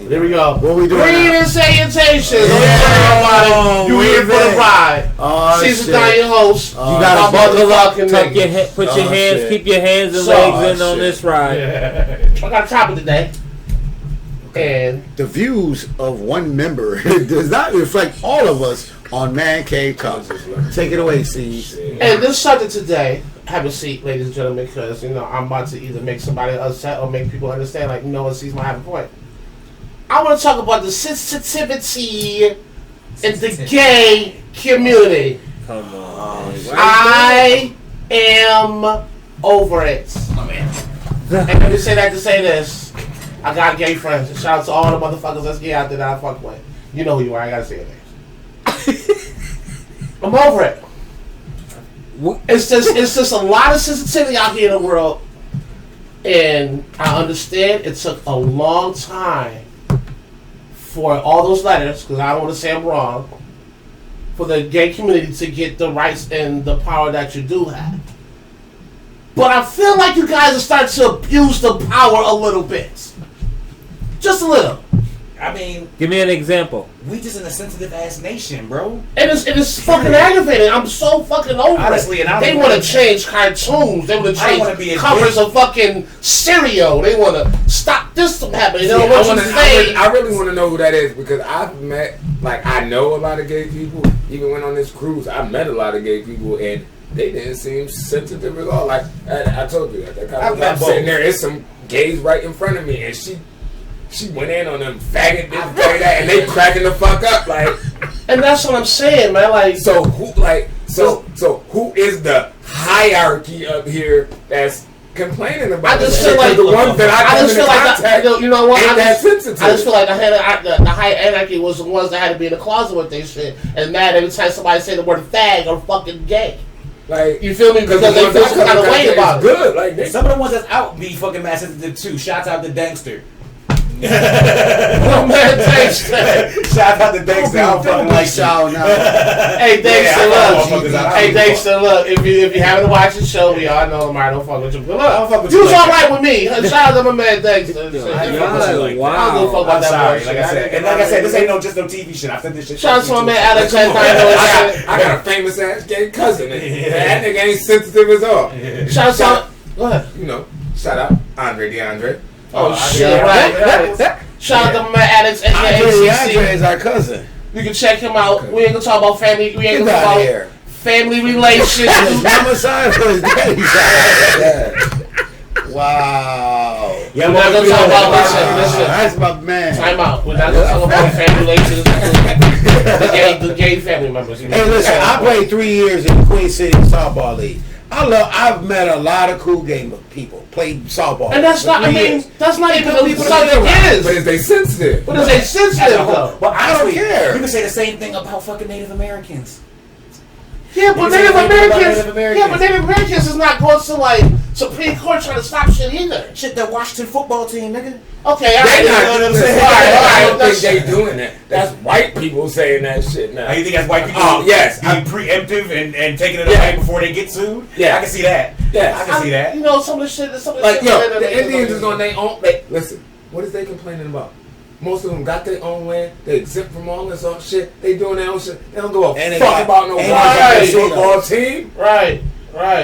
There we go. What we doing? Greetings, salutations. You here for the ride? Season 9, your host. You gotta buckle up. Keep your hands and legs in on this ride. Yeah. I got a topic today. And the views of one member does not reflect all of us on ManCave Talk. Take it away, C. And this subject today, have a seat, ladies and gentlemen, because I'm about to either make somebody upset or make people understand. Like, C's might have a point. I want to talk about the sensitivity in the gay community. Come on. I am over it. Oh, man. And let me say that to say this. I got gay friends. Shout out to all the motherfuckers that's gay out there that I fuck with. You know who you are. I gotta say your names. I'm over it. It's just a lot of sensitivity out here in the world, and I understand it took a long time for all those letters, because I don't want to say I'm wrong, for the gay community to get the rights and the power that you do have. But I feel like you guys are starting to abuse the power a little bit. Just a little. I mean, give me an example. We just in a sensitive ass nation, bro. And it's fucking aggravating. I'm so fucking over Honestly, it. And they want to change cartoons. They want to change covers of fucking cereal. They want to stop this from happening. I really want to know who that is, because I've met, I know a lot of gay people. Even when on this cruise, I met a lot of gay people, and they didn't seem sensitive at all. Like I told you, I'm sitting there, there's some gays right in front of me, and she went in on them faggot this, faggot that, and they cracking the fuck up, And that's what I'm saying, man. So who is the hierarchy up here that's complaining about? I just feel like the ones that I just feel like you know what? I just feel like the high anarchy was the ones that had to be in the closet with their shit and mad every time somebody say the word fag or fucking gay. You feel me? Because they feel some kind of way about it. Good. Some of the ones that's out be fucking mad sensitive too. Shouts out to Dangster. Oh man, Dangster! Shout out to Dangster. I don't fucking like y'all now. Hey Dangster, look. Hey Dangster, look. If you haven't watched the show, we all know Lamar don't fuck with you. But look, you was alright with me. Shout out to my man Dangster. Wow. I don't give a fuck about that. Like I said, this ain't just no TV shit. I said this shit. Shout out to my man Alex. I got a famous ass gay cousin. That nigga ain't sensitive as all. Shout out. Go ahead. Shout out Andre DeAndre. Oh shit! Right. Shout out to my Alex and Andre is our cousin. You can check him out. We ain't gonna talk about family. We ain't gonna talk about family relations. Mama's side or his daddy's side? Wow. Yeah, we're not gonna talk about listen. That's my man. Time out. We're not gonna talk about family relations. The gay family members. Hey, listen. I played 3 years in the Queen City softball league. I've met a lot of cool game people. Played softball. And that's not. That's not even the subject is. But is they sensitive? But is they sensitive though? But I don't care. You can say the same thing about fucking Native Americans. Yeah, but Native Americans is not going to Supreme Court trying to stop shit either. Shit, that Washington football team, nigga. Okay, I don't think they doing that. That's white people saying that shit now. You think that's white people? Yes. Being preemptive and taking it away before they get sued? Yeah, I can see that. Yeah, I can see that. Some of the shit. The Indians is on their own. Listen, what is they complaining about? Most of them got their own land. They exempt from all this other shit. They doing their own shit. They don't go a fuck about no football team. Right.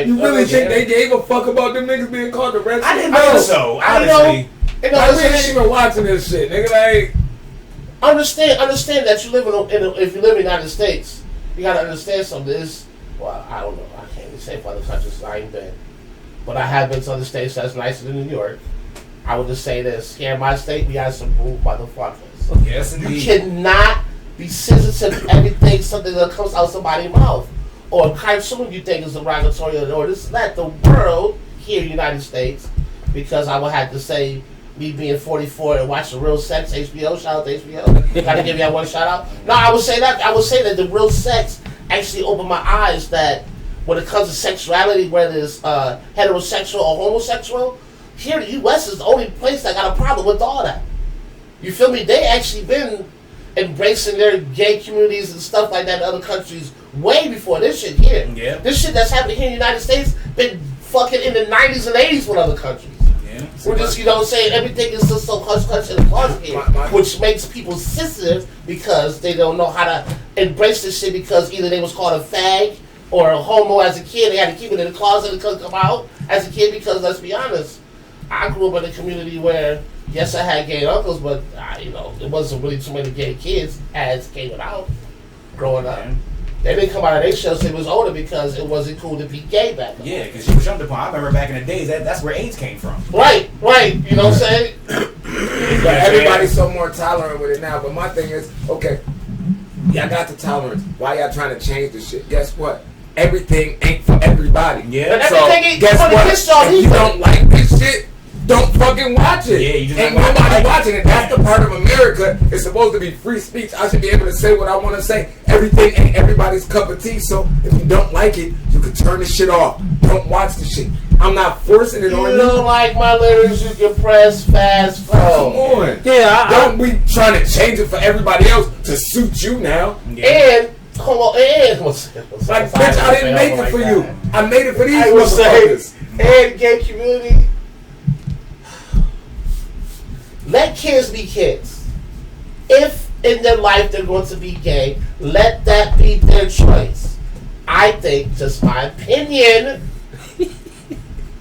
You really think they gave a fuck about them niggas being called the Redskins? I didn't know so. Honestly, I ain't even watching this shit, nigga. Understand that you live if you live in the United States, you gotta understand something. I don't know. I can't even say for other countries. I ain't been, but I have been to other states that's nicer than New York. I would just say this: here in my state, we got some rude motherfuckers. Yes, indeed. You cannot be sensitive to everything, something that comes out of somebody's mouth, or a cartoon you think is derogatory, or this and that. The world here in the United States, because I would have to say, me being 44 and watching Real Sex, HBO. Shout out to HBO. Gotta give y'all one shout out. No, I would say that the Real Sex actually opened my eyes that when it comes to sexuality, whether it's heterosexual or homosexual. Here, the U.S. is the only place that got a problem with all that. You feel me? They actually been embracing their gay communities and stuff like that in other countries way before this shit here. Yeah. This shit that's happening here in the United States been fucking in the 90s and 80s with other countries. Yeah. We're just, you know what I'm saying? Everything is just so hush and hush here, which makes people sensitive because they don't know how to embrace this shit because either they was called a fag or a homo as a kid. They had to keep it in the closet and couldn't come out as a kid because, let's be honest, I grew up in a community where, yes, I had gay uncles, but, you know, it wasn't really too many gay kids as came out growing up. They didn't come out of their shells until it was older because it wasn't cool to be gay back then. Yeah, because you were jumped upon. I remember back in the days, that's where AIDS came from. Right. You know what I'm saying? But everybody's so more tolerant with it now. But my thing is, okay, y'all got the tolerance. Why y'all trying to change the shit? Guess what? Everything ain't for everybody. Yeah. But So everything ain't guess for the what? kids, y'all If you don't like this shit, don't fucking watch it. Yeah, you just ain't don't nobody like it. watching it. That's the part of America. It's supposed to be free speech. I should be able to say what I want to say. Everything ain't everybody's cup of tea. So if you don't like it, you can turn the shit off. Don't watch the shit. I'm not forcing it on you. You don't like my lyrics, you can press fast forward. Come on. Yeah, Don't be trying to change it for everybody else to suit you now. And come on, and Like, bitch, I didn't make it for you. I made it for these I will say, motherfuckers. and gay community, let kids be kids. If in their life they're going to be gay, let that be their choice. I think, just my opinion,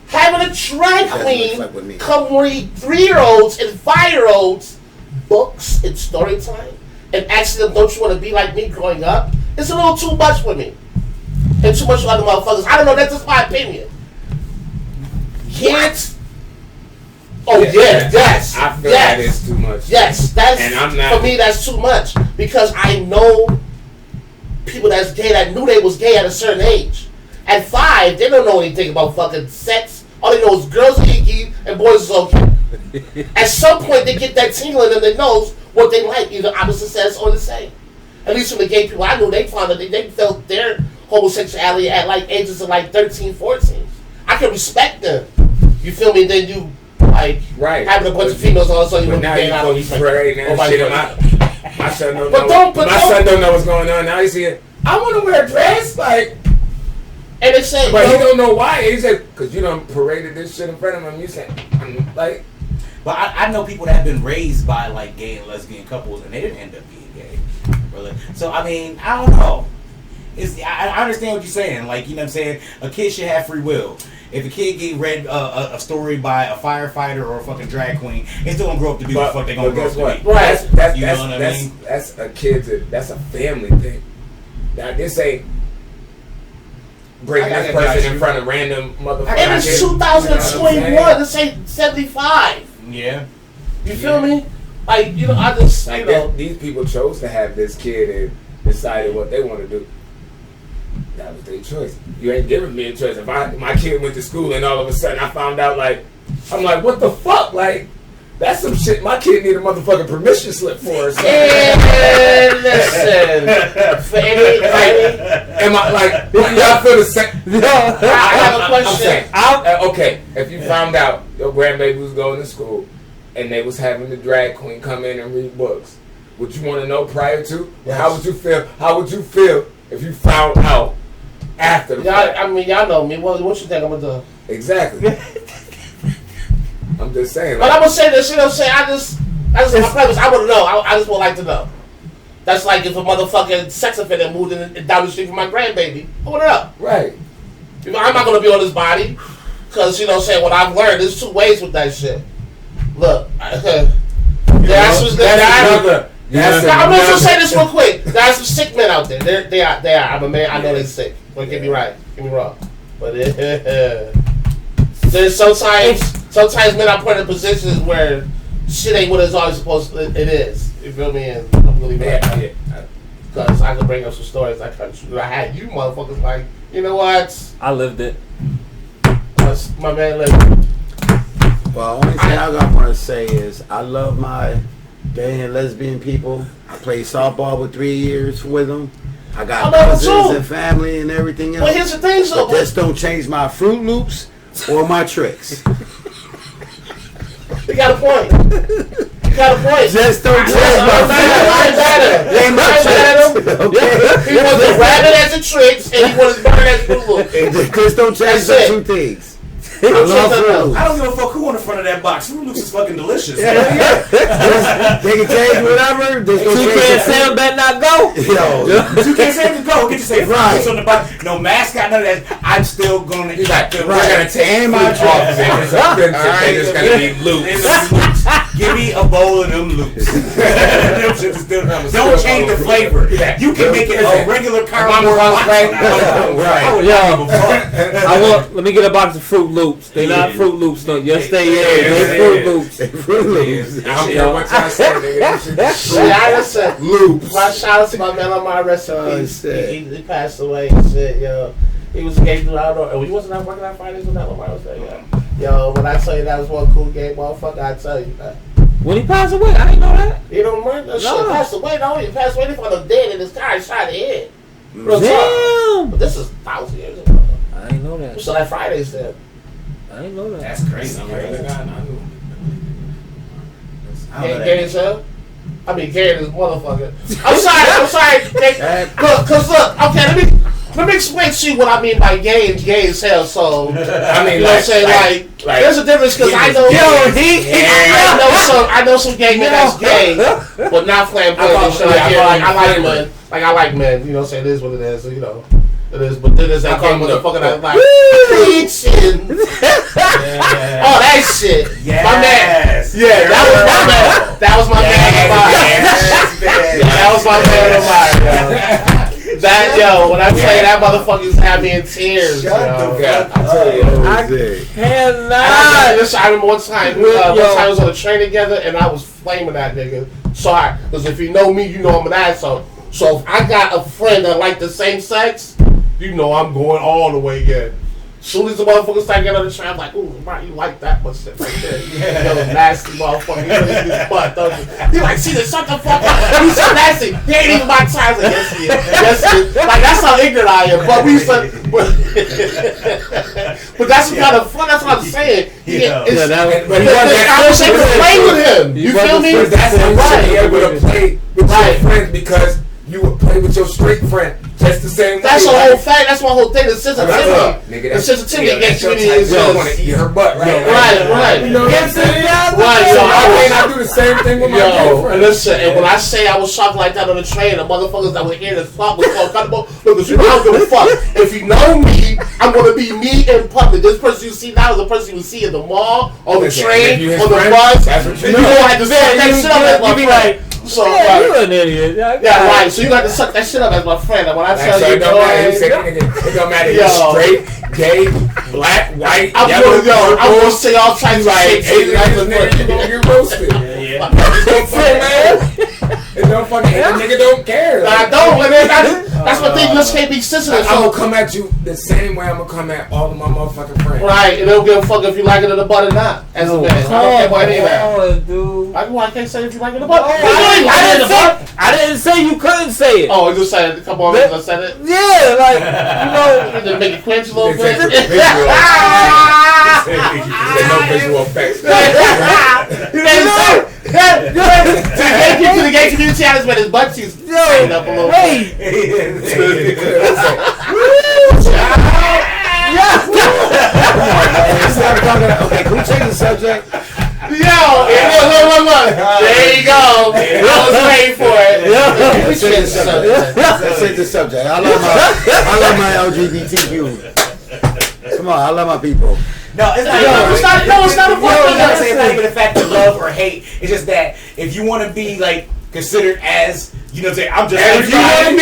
having a drag queen come read 3-year-olds and 5-year-olds books and story time and asking them, don't you want to be like me growing up? It's a little too much for me. And too much for other motherfuckers. I don't know, that's just my opinion. Kids. Oh yeah, yes. I feel yes. that is too much. Yes, that's And I'm not, for me. That's too much because I know people that's gay that knew they was gay at a certain age. At 5, they don't know anything about fucking sex. All they know is girls are icky and boys is okay. At some point, they get that tingling in their nose what they like, either opposite sex or the same. At least from the gay people I knew, they found that they felt their homosexuality at like ages of like 13, 14. I can respect them. You feel me? Then you like having a bunch of females all of a sudden you but now you're supposed to be parading and shit. My son don't know. My son don't know what's going on. Now he's here. I want to wear a dress, like. And they say, but he don't know why. He said, because you done paraded this shit in front of him. You said, I'm like. But I know people that have been raised by like gay and lesbian couples, and they didn't end up being gay. Really. So I mean, I don't know. I understand what you're saying. Like, you know what I'm saying? A kid should have free will. If a kid get read a story by a firefighter or a fucking drag queen, it's still gonna grow up to be what the fuck they gonna grow up to be. Right. That's that's a kid's. That's a family thing. Now this ain't bring this person in front of random motherfuckers. And it's 2021. This ain't 75. Yeah. You feel me? Like, you know, I just, like you know. These people chose to have this kid and decided what they want to do. That was their choice. You ain't giving me a choice. If my kid went to school and all of a sudden I found out, like, I'm like, what the fuck? Like, that's some shit my kid need a motherfucking permission slip for or something. And listen, for any, am I like, y'all feel the same? I have a question. I'm saying, okay, if you found out your grandbaby was going to school and they was having the drag queen come in and read books, would you want to know prior to? Yes. How would you feel? How would you feel if you found out after the fact? I mean, y'all know me. What you think I'm gonna do? Exactly. I'm just saying. But I'm gonna say this. You know what I'm saying? That's my premise. I want to know. I just would like to know. That's like if a motherfucking sex offender moved down the street from my grandbaby. I want to know. Right. I'm not gonna be on his body because you know what I'm saying. What I've learned, there's 2 ways with that shit. Look, I'm gonna say this real quick. There's some sick men out there. They are. I'm a man. I know they're sick. Don't get me right. Get me wrong. But there's sometimes men are put in positions where shit ain't what it's always supposed to. It is. You feel me? And I'm really mad because I could bring up some stories I had you motherfuckers like. You know what? I lived it. My man lived. Well, only thing I want to say is I love my gay and lesbian people. I played softball for 3 years with them. I got cousins and family and everything else. Well, here's the thing, so but just don't change my Fruit Loops or my tricks. You got a point. Just don't change my tricks. He wants the rabbit as a tricks and he wants his bird as Fruit Loops. Just don't change the 2 things. I don't give a fuck who on the front of that box. Fruit Loops is fucking delicious. They can change whatever. Toucan Sam better not go. Yo, Toucan Sam can go. Get to say Fruit Loops on the box. No mascot, none of that. I'm still gonna eat. We're gonna take my off. It's gonna be loops. Give me a bowl of them loops. Don't change the flavor. You can make it a regular caramel. Let me get a box of Fruit Loops. They not Fruit Loops though. Yes, they is. They Fruit Loops. Fruit Loops. I don't care what y'all say, nigga. Loops. My shout out to my man on my recipe. He passed away and shit, yo. He was a gay dude. I don't know. He wasn't out working on Fridays when that Lamar was there, yo. When I tell you that was one cool game, motherfucker, I tell you that. When he passed away, I didn't know that. You don't remember that shit? Passed away, no. He passed away. He found him dead in his car. He shot in the head. Damn. But this is 1,000 years ago. I didn't know that. So that Fridays then. I didn't know that. That's crazy. Gay as hell? I mean, gay as motherfucker. I'm sorry. Look, let me explain to you what I mean by gay and gay as hell. So, I mean, you know what I'm saying? Like, there's a difference because I know. I know some gay men that's gay, but not flamboyant. I like men. You know what I'm saying? It is what it is. You know. It is, but then there's that gay motherfucker that's like, preaching. Oh, that shit. Yes. My man. Yeah, that was my man. That was my man. That was my man of mine. That, yo, when I tell you that motherfucker's had me in tears. Shut the fuck up. I cannot. I remember one time, I was on a train together and I was flaming that nigga. Sorry, because if you know me, you know I'm an asshole. So if I got a friend that like the same sex, you know I'm going all the way in. Soon as the motherfucker start getting on the train, I'm like, ooh, right, you like that much shit right there. You know, nasty motherfucker. He really his butt, don't you? He like, see this, shut the fuck up. He's so nasty. He ain't even my time. Like, yes, he is. Yes, he is. Like, that's how ignorant I am. But we used to, but that's the kind of fun, that's what I'm saying. But I wish I could play with him. You feel me? That's right. You're able to play with your friends because you would play with your straight friend just the same way. That's the whole fact. That's my whole thing. The sensitivity. The sensitivity against me is just want to eat her butt, right? Right. You know what I'm saying? Right. So I may not do the same thing with my girlfriend. Listen, and when I say I was shocked like that on the train, the motherfuckers that were here to fuck was so comfortable. Look, because you know I don't give a fuck. If you know me, I'm gonna be me in public. This person you see now is the person you see in the mall, on the train, on the bus. You know I just suck that shit up as my friend. So you're an idiot. Yeah, right. So you got to suck that shit up as my friend. And when I tell you, it don't matter. You're straight, gay, black, white. I'm gonna say all types of shit. You're gonna get roasted. Yeah. It don't fucking. The nigga don't care. I don't. That's what they just can't be sensitive. I'm gonna come at you the same way I'm gonna come at all of my motherfucking friends. Right, and they don't give a fuck if you like it in the butt or not. As a man, I don't care about any of that. Dude. I can't say if you like it in the butt. I didn't say you couldn't say it. Oh, I just said it. A couple of minutes I said it. Yeah, like you know, just make it cringe a little bit. No visual effects. To the gay community, I just made his butt cheeks tighten up a little bit. Okay, can we change the subject? Look. There you go. I was waiting for it. Let's change the subject. I love my LGBTQ. Come on, I love my people. No, it's not. It's not a point. It's not even the fact of love or hate. It's just that if you want to be like considered as, you know, say I'm just. If you want to be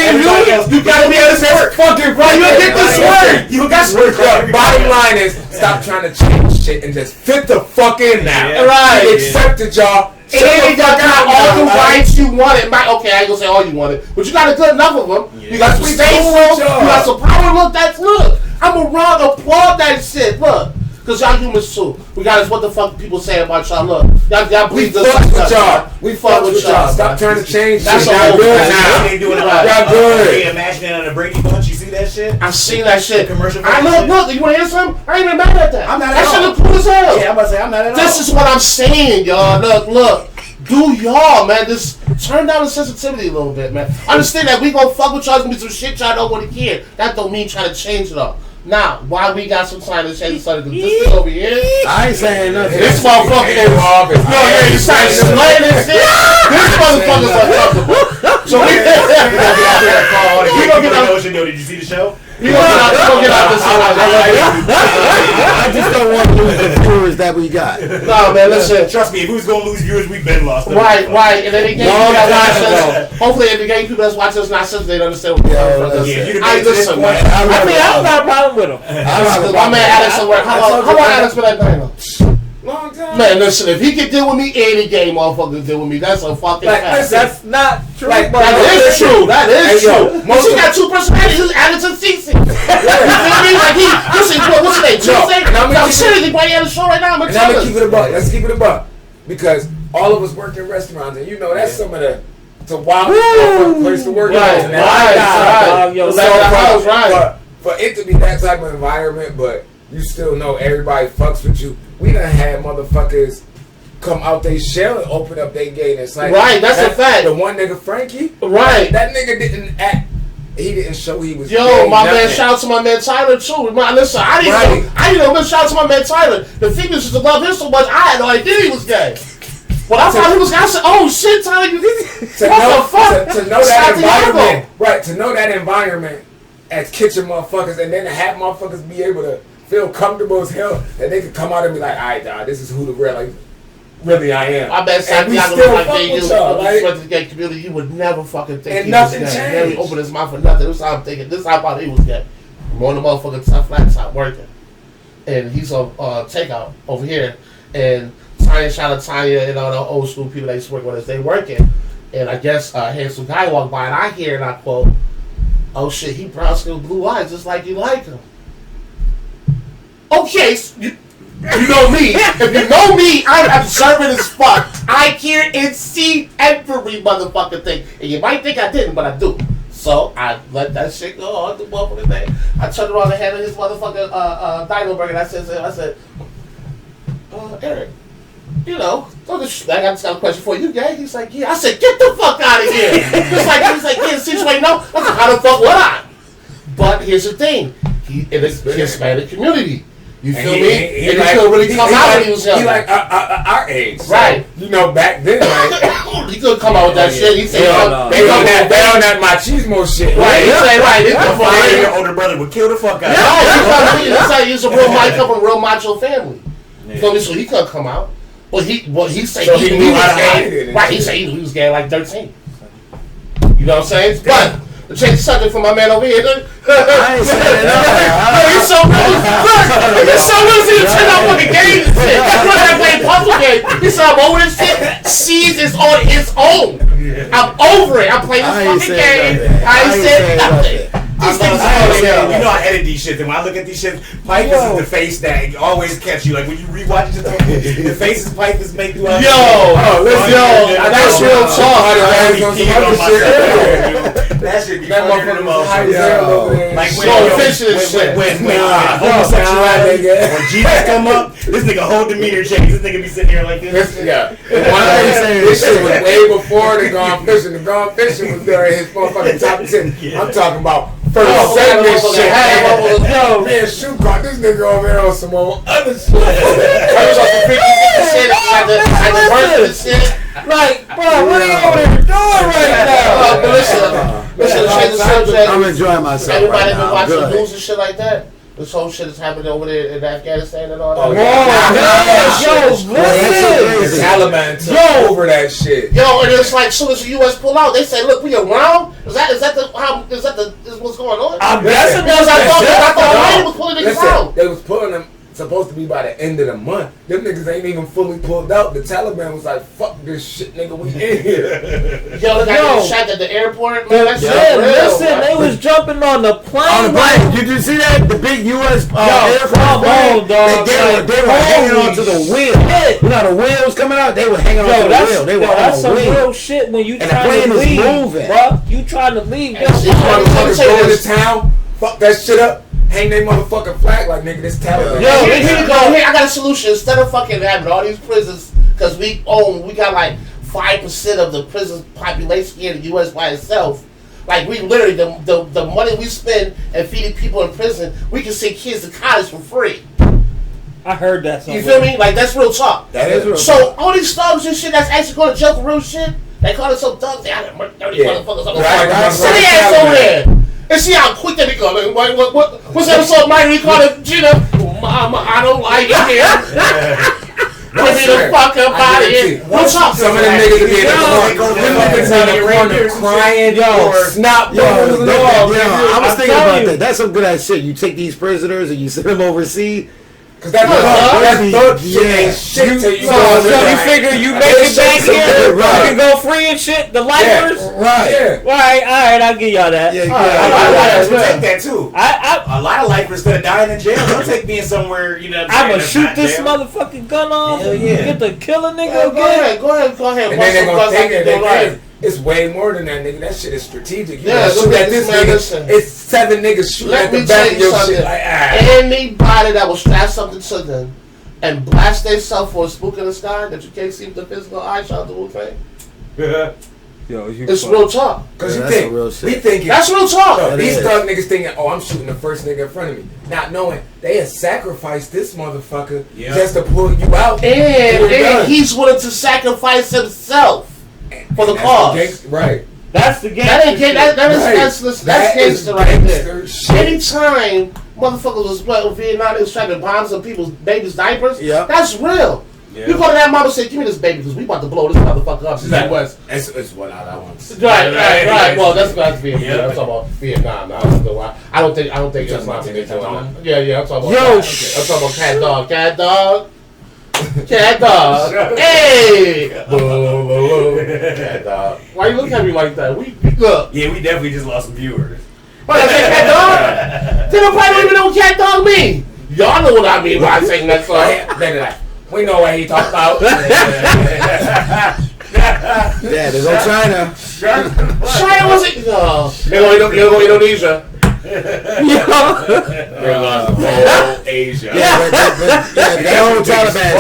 you gotta be able to say fucking bro. You get this word. You got word. Bottom line is, stop trying to change shit and just fit the fuck in now. Right. We accepted y'all. And you got all the rights you wanted. Okay, I ain't gonna say all you wanted, but you got a good enough of them. You got some staple. You got some power. Look. I'm gonna applaud that shit. Look. Because y'all humans too. Regardless what the fuck people say about y'all. Look, y'all we fuck with y'all. We fuck with y'all. Stop trying to change. That's all good now. Y'all good. Imagine it on a Brady Bunch. You see that shit? I seen that shit. Commercial. Look. You want to hear something? I ain't even mad at that. I'm not at all. That shit look cool as hell. Yeah, I'm about to say I'm not at all. This is what I'm saying, y'all. Look. Do y'all, man. Just turn down the sensitivity a little bit, man. Understand that we gonna fuck with y'all. It's gonna be some shit y'all don't want to hear. That don't mean try to change it up. Now, why we got some time to change the subject? This thing over here. I ain't saying nothing. This motherfucker is office. No, yeah, you started slaying this shit. This motherfucker's uncomfortable. So we gonna get out. Did you see the show? You gonna get out this shit. I just don't want to lose the viewers that we got. No, man, listen. Trust me, if we was gonna lose viewers, we've been lost. Right. And then they gave people that watch us. Hopefully, if the gay people that's watching us not since they understand what we're talking about. I listen, man. I mean, I don't got a problem with him. My man Alex at work. How long Alex been at Dino? Long time. Man, listen, if he can deal with me, any gay motherfucker can deal with me. That's a fucking fact. That's not true. That is true. That is true. But she got two personalities. Alex and Cece. You feel me? Like what's his name? Tuesday? I'm serious. He probably at a show right now. I'm gonna keep it a buck. Let's keep it a buck. Because all of us work in restaurants, and you know that's some of the wild place to work. Right. For it to be that type of environment, but you still know everybody fucks with you. We done had motherfuckers come out they shell and open up their gate and say, right, that's a fact. The one nigga Frankie, right? That nigga didn't act. He didn't show he was. Yo, gay, my nothing. man, shout out to my man Tyler too. Listen, I didn't know. Shout out to my man Tyler. The females used to love him so much. I had no idea he was gay. When I thought he was gay, I said, "Oh shit, Tyler, what the fuck?" To know that environment, right? To know that environment as kitchen motherfuckers, and then to have motherfuckers be able to feel comfortable as hell that they could come out and be like, "Alright, dog, this is who the real, like, really I am." I bet Santiago was like, "Hey, you went to the gay community, you would never fucking think he was gay." And then he opened his mouth for nothing. This is how I'm thinking. This is how I thought he was gay. I'm on the motherfucking flat top working, and he's on takeout over here, and Tanya, shout out Tanya and all the old school people that used to work with us. They working, and I guess a handsome guy walked by, and I hear and I quote, "Oh shit, he brown skin, blue eyes, just like you like him." Okay, you know me. If you know me, I'm observant as fuck. I hear and see every motherfucking thing. And you might think I didn't, but I do. So I let that shit go on the motherfucking thing. I turned around and handed his motherfucking dino burger, and I said, Eric, you know, don't disrespect. I just got a question for you, gay. He's like, yeah. I said, get the fuck out of here. He's like, yeah, since you ain't know. I said, how the fuck would I? But here's the thing. He in the Hispanic community. You feel me? He couldn't really come out when he was young. He like our age. So, right. You know, back then, right? He couldn't come out with that shit. He said, they on that machismo shit. Right. He said, right. Your older brother would kill the fuck out of you. No, it's like he's a real real macho family. You feel me? So he couldn't come out. But he said so he knew he was gay. Right. He said he knew he was gay like 13. You know what I'm saying? But to change the subject for my man over here. I ain't saying nothing. He's so really. Look, he's so really see the turn out fucking games and shit. That's why I playing puzzle game. He said I'm over this shit. Seas is on its own. I'm over it. I'm playing this fucking game. I ain't said nothing. You know I edit these shit, and when I look at these shit, Pipe is the face that always catch you. Like when you rewatch it, the faces Pipe make you. That's real talk. That shit be that motherfucker like when homosexuality, when Jesus come up, this nigga whole demeanor change. This nigga be sitting here like this. Yeah. This shit was way before the Gone Fishing. The Gone Fishing was there in his motherfucking top 10. I'm talking about first segment shit. Yo, man, shoot caught this nigga over there on some old other shit. Like, bro, what are you over there doing right now? Listen, I'm enjoying myself. Everybody right been now. watching Good. news and shit like that. This whole shit is happening over there in Afghanistan and all that. The Taliban took over that shit. Yo, and it's like, as soon as the U.S. pull out, they say, "Look, we around." Is that what's going on? I thought Iran was pulling niggas out. They was pulling them. Supposed to be by the end of the month. Them niggas ain't even fully pulled out. The Taliban was like, "Fuck this shit, nigga, we in here." Yo, they got shot at the airport. Man, that's listen, they was jumping on the plane. On the plane, did you see that? The big U.S. Come on, dog. They were hanging on to the wheel. You know the wheel was coming out. They were hanging on to the wheel. They were that's on some the wheel. real shit when you And the trying plane to is leave, moving. bro. You trying to leave? Motherfuckers go into town, fuck that shit up. Hang they motherfucking flag like nigga, this Taliban. Yo, here you go. Here, I got a solution. Instead of fucking having all these prisons, because we got like 5% of the prison population here in the U.S. by itself. Like we literally the money we spend and feeding people in prison, we can send kids to college for free. I heard that somewhere. You feel me? Like that's real talk. That is real So all these thugs and shit that's actually going to jail for real shit, they call themselves thugs. They out there 30 motherfuckers on the side. Sit the ass over there and see how quick they go. Like, what's that song? Mike, we call it Gina. Mama, I don't like it here. Get me the fuck up out of here. What's up? Some of them niggas be in the corner crying, snot bubbles and all. I was thinking about that. That's some good ass shit. You take these prisoners and you send them overseas. Cause that's thug shit ain't shit till you go. So you figure you make it back here, you can go free and shit. The lifers, Right. All right, I'll give y'all that. Yeah, I take that too. A lot of lifers instead of dying in jail, they'll take being somewhere. You know, I'm gonna shoot this motherfucking gun off and get the killer nigga again. Go ahead. And then they're gonna think that it's way more than that, nigga. That shit is strategic. You shoot at this nigga. It's 7 niggas shooting at the back of your shit. Like, anybody that will strap something to them and blast themselves for a spook in the sky that you can't see with the physical eye, shout out to Wu-Tang. It's real talk. Cause you think we thinking that's real talk. These thug niggas thinking, oh, I'm shooting the first nigga in front of me, not knowing they had sacrificed this motherfucker just to pull you out. And he's willing to sacrifice himself for the cause. Right. That's the game. That's gangster right there. Anytime motherfuckers was in Vietnam, they was trying to bomb some people's babies' diapers. That's real. Yeah. You go to that mama and say, give me this baby because we about to blow this motherfucker up in the West. It's what I want. Right. Well, that's Vietnam. I'm talking about Vietnam now. I don't think that's not doing that. Yeah, I'm talking about I'm talking about cat dog. Hey! Cat dog. Why you look at me like that? We look. Yeah, we definitely just lost some viewers. What, I say cat dog? They don't probably even know what cat dog mean. Y'all know what I mean when I sing that song. They be like, we know what he talking about. Yeah, there's no China. China wasn't. No. They're going to Indonesia. Asia. That whole Taliban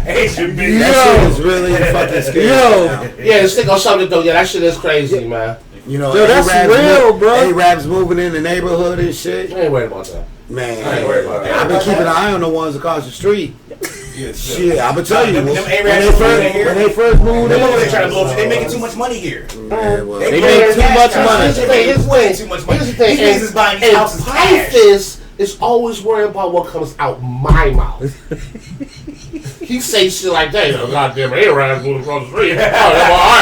shit. Asian bitch. That shit is really fucking scary. Yeah, stick on something though. Yeah, that shit is crazy, man. You know, that's real, bro. A-Rap's moving in the neighborhood and shit. I ain't worried about that. Man, I ain't worried about that. I've been keeping an eye on the ones across the street. Shit, I'm gonna tell you. When they first moved in, they try to blow. They making too much money here. Yeah, well, they make too much money. Here's the thing. These niggas is buying these houses cash. Is always worried about what comes out my mouth. He say shit like that, goddamn A-Rap moving across the street. I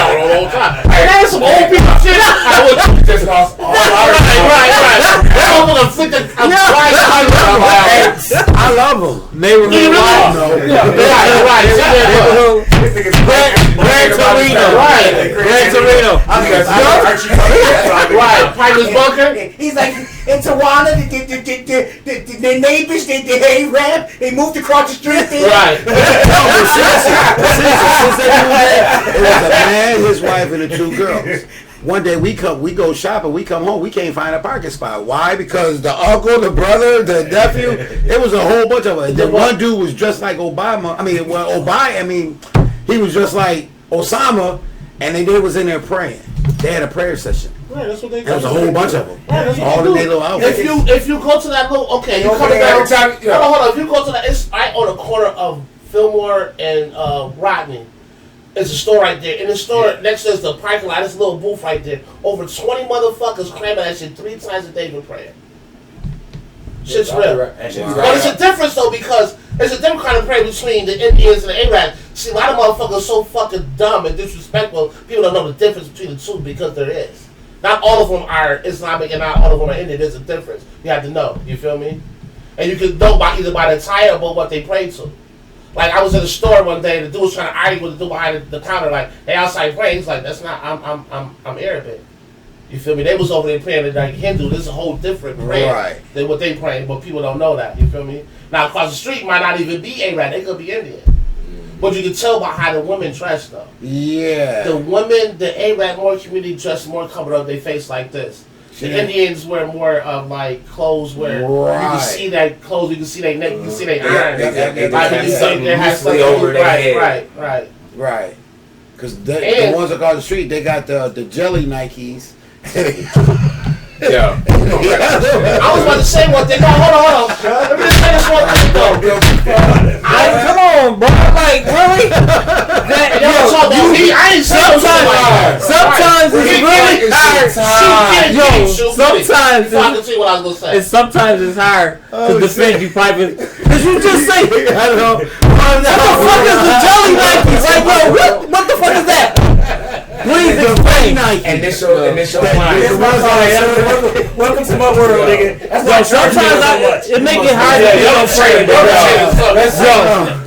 don't know the whole time. Hey, that's some old people shit. I would just lost all right. I'm gonna flick the I love them. Neighborhood wild. Right. Gran Torino. Right. Piper's Bunker. He's like, in Tawana, the neighbors, they A-Rap, they moved across the street. Right. It was a man, his wife, and the 2 girls. One day we go shopping, we come home, we can't find a parking spot. Why? Because the uncle, the brother, the nephew, it was a whole bunch of us. The one dude was dressed like Obama. He was just like Osama, and they was in there praying. They had a prayer session. Right, that's what they do. There was a whole bunch of them. Right, all in their little outfits. If you go to that little, okay, you coming down. Hold on. If you go to that, it's right on the corner of Fillmore and Rodney. There's a store right there. In the store next to the parking lot, there's a little booth right there. Over 20 motherfuckers cramming that shit 3 times a day for prayer. Shit's real. But it's a difference though, because there's a different kind of prayer between the Indians and the Arabs. See, a lot of motherfuckers are so fucking dumb and disrespectful, people don't know the difference between the two, because there is. Not all of them are Islamic and not all of them are Indian. There's a difference. You have to know. You feel me? And you can know either by the attire or what they pray to. Like, I was in the store one day, the dude was trying to argue with the dude behind the counter, like, they outside praying. He's like, that's not, I'm Arabic. You feel me? They was over there praying like Hindu. This is a whole different prayer than what they praying, but people don't know that. You feel me? Now, across the street might not even be Arab. They could be Indian. But you can tell by how the women dress, though. Yeah. The women, the Arab more community dress more covered up their face like this. The Indians wear more of like clothes where you can see that clothes, you can see their neck, you can see their arms. They have something loosely over their head. Right. Because the ones across the street, they got the jelly Nikes. Yeah. I was about to say one thing. No, hold on. Let me just say this one thing though. Come on, bro. Like, really? I ain't sometimes it's really hard. Sometimes it's hard to defend you, Piper. Because you just say, I don't know. What the fuck is the jelly Nikes? Like, bro, what the fuck is that? Please explain. Initial line. Welcome to my world, nigga. That's why sometimes it make it hard to be afraid.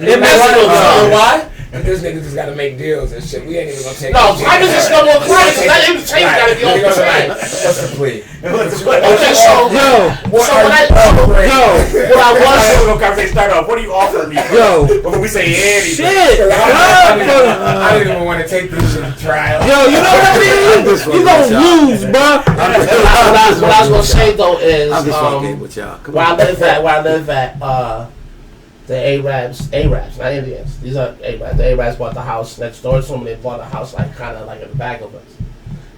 It makes it why? And this nigga just gotta make deals and shit. We ain't even gonna take. No, I just no more clients. That invitation gotta be on the train. What's the plea? Okay, so what do you offer me? Before we say anything. Shit. I don't even want to take this shit to trial. Yo, you know what I mean? You gonna lose, bro. What I was gonna say though is I'm just fucking with y'all. Where I live at, the Arabs, not Indians. These are Arabs. The Arabs bought the house next door to them. They bought a house like kind of like in the back of us,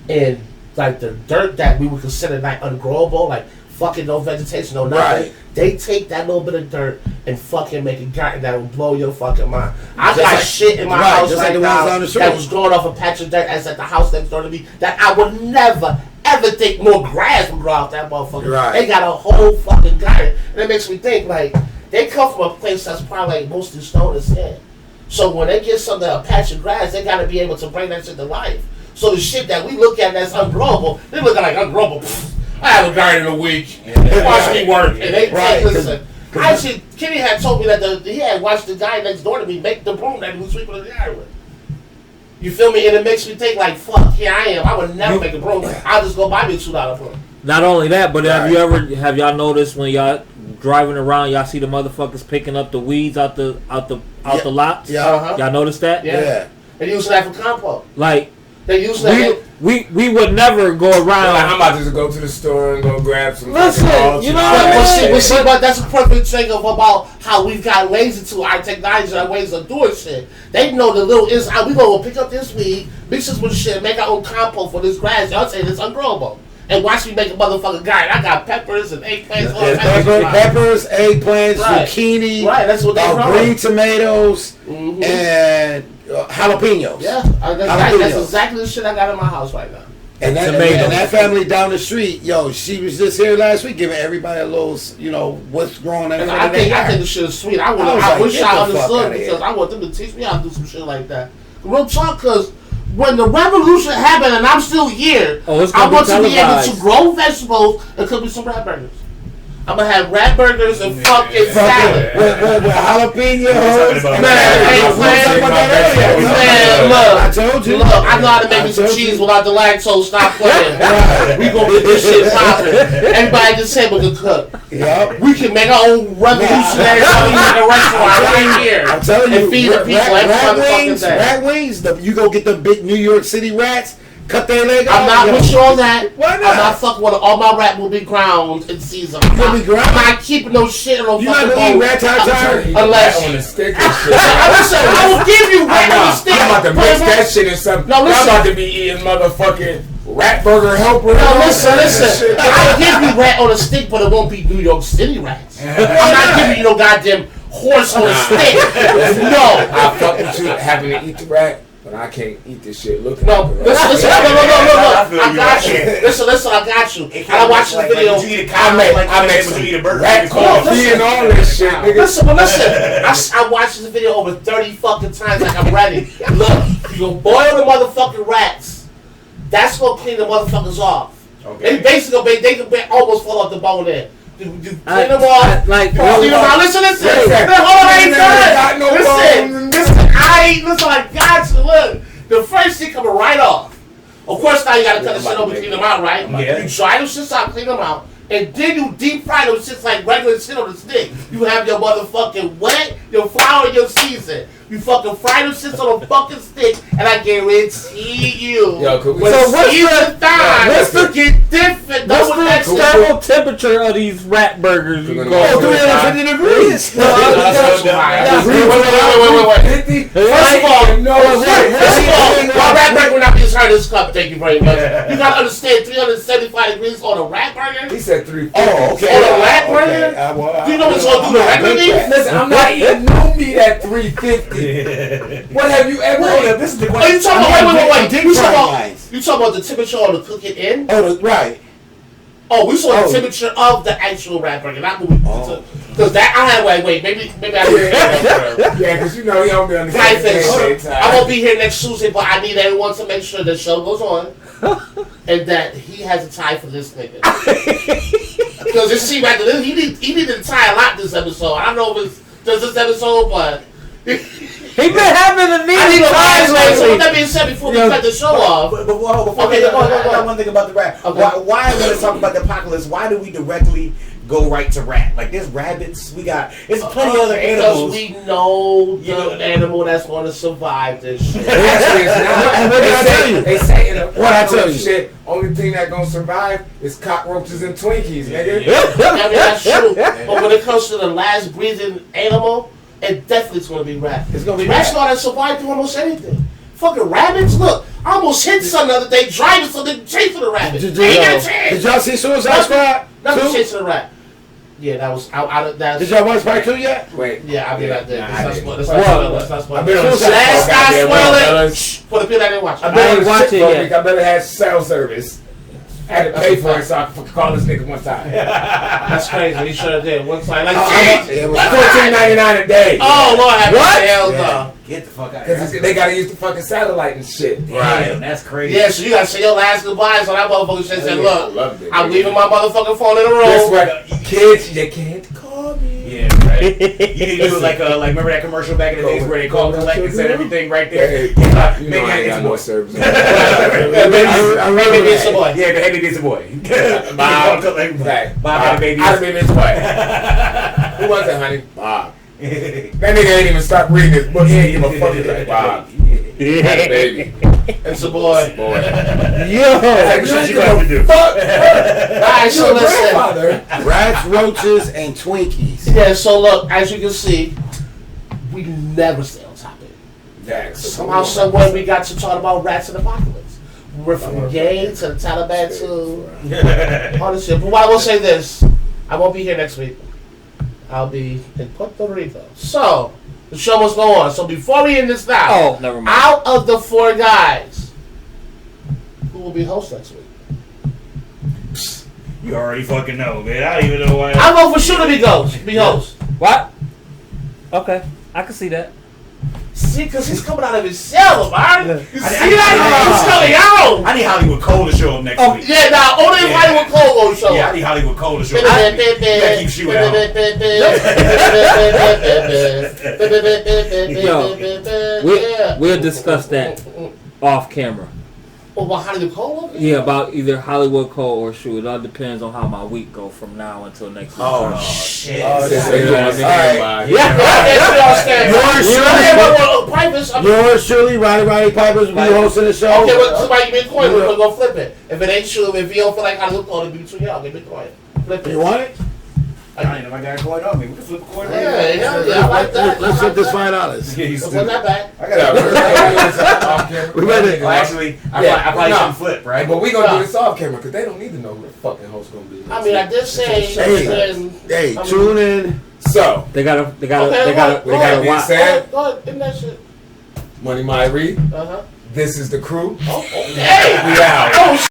and like the dirt that we would consider like ungrowable, like fucking no vegetation, no nothing. Right. They take that little bit of dirt and fucking make a garden that will blow your fucking mind. I got shit in my house right now that was growing off a patch of dirt as at the house next door to me that I would never ever think more grass would grow off that motherfucker. Right. They got a whole fucking garden, and it makes me think like. They come from a place that's probably like mostly stone and sand. So when they get something, a patch of grass, they gotta be able to bring that shit to life. So the shit that we look at that's ungrowable, they look at like ungrowable. I have a garden in a week. Watch me work. And they listen. Actually, Kenny had told me that he had watched the guy next door to me make the broom that he was sweeping the yard with. You feel me? And it makes me think like, fuck, here I am. I would never make a broom. I'll just go buy me a $2 broom. Not only that, but have y'all noticed when y'all driving around, y'all see the motherfuckers picking up the weeds out the lots? Yeah. Uh-huh. Y'all notice that? Yeah. They use that for compost. Like they use that. We would never go around. Like, I'm about to just go to the store and go grab some. Listen, you know what I mean? But that's a perfect thing about how we've got lazy to our technology, our ways of doing shit. They know the little inside. We go pick up this weed, mix this with shit, make our own compost for this grass. Y'all say it's ungrowable. And watch me make a motherfucking garden. I got peppers and eggplants. Peppers, eggplants, zucchini. Right, that's what they green tomatoes and jalapenos. Yeah, that's exactly the shit I got in my house right now. And that family down the street, she was just here last week giving everybody a little, what's growing on. And I think the shit is sweet. I wish I understood because I want them to teach me how to do some shit like that. Real talk, because when the revolution happened and I'm still here, I want to be able to grow vegetables and cook me some rat burgers. I'm gonna have rat burgers and fucking salad. With jalapenos. Man, look. I told you. Look, I know how to make me some cheese without the lactose. Stop playing. We gonna get this shit popping. Everybody just say we can cook. Yep. We can make our own revolutionary restaurant right here. I'm telling you. And feed the people every motherfucking day. Rat wings. You go get the big New York City rats. Cut their leg off. I'm not with you on that. Why not? I'm not fucking with it. All my rat will be ground in season. I'm not keeping no shit on you fucking bowl. You not gonna eat rat tartare? Unless on a stick and shit. Listen, I will give you rat on a stick. I'm about to mix that shit in something. No, listen. I'm about to be eating motherfucking rat burger helper. No, listen. I'll give you rat on a stick, but it won't be New York City rats. I'm not giving you no goddamn horse on a stick. No. I fuck with you having to eat the rat. But I can't eat this shit. Listen. No. I got you. Listen, I got you. And I watched the video. I made rat coffee and all this shit, nigga. Listen. I watched this video over 30 fucking times like I'm ready. Look, you gonna boil the motherfucking rats. That's gonna clean the motherfuckers off. Okay. They basically they can almost fall off the bone there. You clean them off. Listen. Hold on, I ain't done. Listen, I got you. Look, the first shit coming right off. Of course, now you gotta cut the shit over, clean them out, right? Yeah. You dry them shits out, clean them out, and then you deep fry them shits like regular shit on the stick. You have your motherfucking wet, your flour, your season. You fucking fry them shits on a fucking stick, and I guarantee you, Yo, could we- when So what's season thighs get different. What's the external temperature of these rat burgers? You We're go gonna go 350 degrees. Wait. First of all, my rat burger will not be as hard as this cup. Thank you very much. You gotta understand, 375 degrees on a rat burger. He said 3. Oh, okay. On a rat burger. Do you know what's gonna do to regular meat? Listen, I'm not eating no meat at 350. What have you ever eaten? This is the Oh, you talking about, wait. Deep You fried talking about, rice. you talking about the temperature on the cook it in? Oh, right. Oh, we saw Oh. the temperature of the actual rat burger, not what we. Oh. Because that, I had, maybe I didn't that. Yeah, because you know he don't be on the Right same face. time. I won't be here next Tuesday, but I need everyone to make sure the show goes on and that he has a tie for this nigga. Because it seemed like he needed a tie a lot this episode. I don't know if it's just this episode, but He been having a I need need a ties ties. So with lately. that being said, before we cut the show off, Before Okay, we go on. one thing about the rat. Okay. Why when we talk about the apocalypse? Why do we directly go right to rat? Like there's rabbits. We got. There's plenty of other animals. because we know the You know- animal that's going to survive this shit. Actually, it's not. And what did I tell you? They say in a What I tell you? shit, only thing that gonna survive is cockroaches and Twinkies, nigga. I mean, that's true. But when it comes to the last breathing animal, it definitely is going to be rat. It's gonna be Rats rat. know how to survive through almost anything. Fucking rabbits, look. I almost hit something the other day driving something chasing a rabbit. Did Ain't got a chance. did y'all see Suicide Squad? Nothing Two? chasing a rat. Yeah, that was out of that. Did y'all watch part 2 yet? Wait. Yeah, I did. I did. Nah, I Let's not didn't. spoil. Let's Well, not spoil. Let's not spoil. I've been on the Last Last shit guy for spoil goddamn it. well, Shh, for the people that didn't watch it. I've been on the watch shit it for a yet. week. I better have cell service. I had to pay for it, so I could call this nigga one time. That's crazy. He should have did. One time, like, It was $14.99 a day. oh Lord, have What? mercy, hell Yeah. no. Get the fuck out. Because they gotta use the fucking satellite and shit. Right. That's crazy. Yeah, so you gotta say your last goodbyes on that motherfucker shit. Said, I look, loved it. I'm leaving my motherfucking phone in the Guess room. what? Kids, you can't call me. Yeah, right. You can do like remember that commercial back in the days where they called collect and said everything right there. You know I ain't got no service. I remember this boy. Yeah, the heavy pizza boy. Bob. Right. Right. Bob had a baby. I made this way. Who was that, honey? Bob. That nigga ain't even stopped reading his book. He ain't give a fuck. He's like, Bob. Had a baby. It's a boy. Boy. Yo. That's what you got to do. Fuck. Alright, so Your listen. grandfather. rats, roaches, and Twinkies. Yeah, so look, as you can see, we never stay on topic. Somehow, somewhere, we got to talk about rats and apocalypse. We're from gay to the Taliban to all this shit. But what I will say this, I won't be here next week. I'll be in Puerto Rico. So, the show must go on. So before we end this now, Oh, never mind. out of the 4 guys, who will be host next week? You already fucking know, man. I don't even know why. I vote for Shu to be host. What? Okay, I can see that. See, because he's coming out of his shell, man. You see I- that? He's coming out. I need Hollywood Cole to show up next week. Yeah, now only if Yeah. Hollywood Cole will show Yeah, I up. need Hollywood Cole to show up. You gotta keep shooting out. We'll discuss that off camera. Oh, about Hollywood Cole? Yeah, about either Hollywood Cole or Shoe. It all depends on how my week go from now until next week. Oh shit. Oh, Yeah. Yours truly, Roddy Pipers, will be hosting the show. Okay, but somebody give me a coin. We're going to go flip it. If it ain't true, if you don't feel like Hollywood Cole, it'll be between y'all. Give me a coin. Flip it. You want it? I ain't know I got a coin on me. We can flip a coin Yeah, later. yeah, I like that. Let's flip this $5. Yeah, you It wasn't stupid. that bad. I got We better. Well, actually, I probably no. shouldn't flip, right? But we gonna do this off camera because they don't need to know who the fucking host gonna be. I mean, I did say. Hey, tune in. So, They gotta Okay, being watch. said, Go ahead, in that shit. Money My Reed, Uh huh. this is the crew. Oh, okay. We out. Oh,